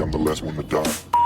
I'm the last one to die.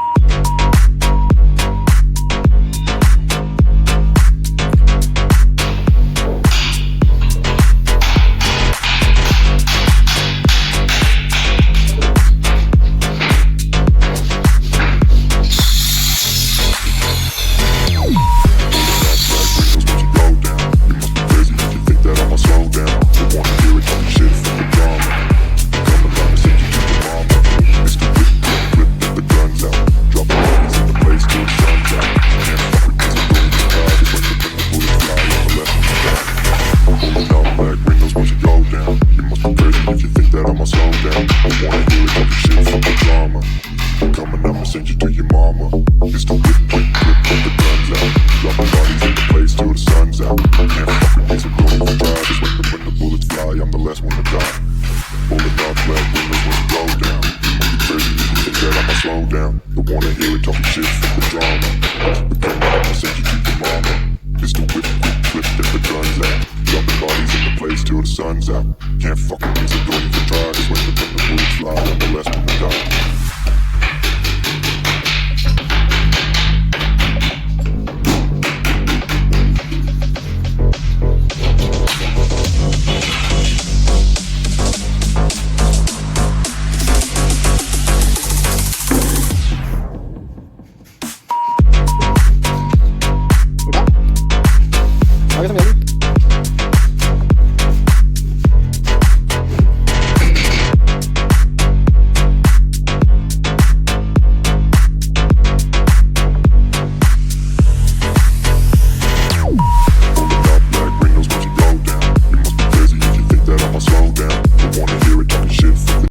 Send you to your mama. It's the whip, whip, whip, with the guns out. Dropping bodies in the place till the sun's out. Can't fuck with me, so don't even try. Just when the bullets fly, I'm the last one to die. Pulling up black windows when you go down. You crazy if you think that I'ma slow down. Don't wanna hear it talking shit for the drama. But come on, I'ma send you to your mama. It's the whip, whip, whip, with the guns out. Dropping bodies in the place till the sun's out. Can't fuck with me, so don't even try. Just when the bullets fly, I'm the last one to die.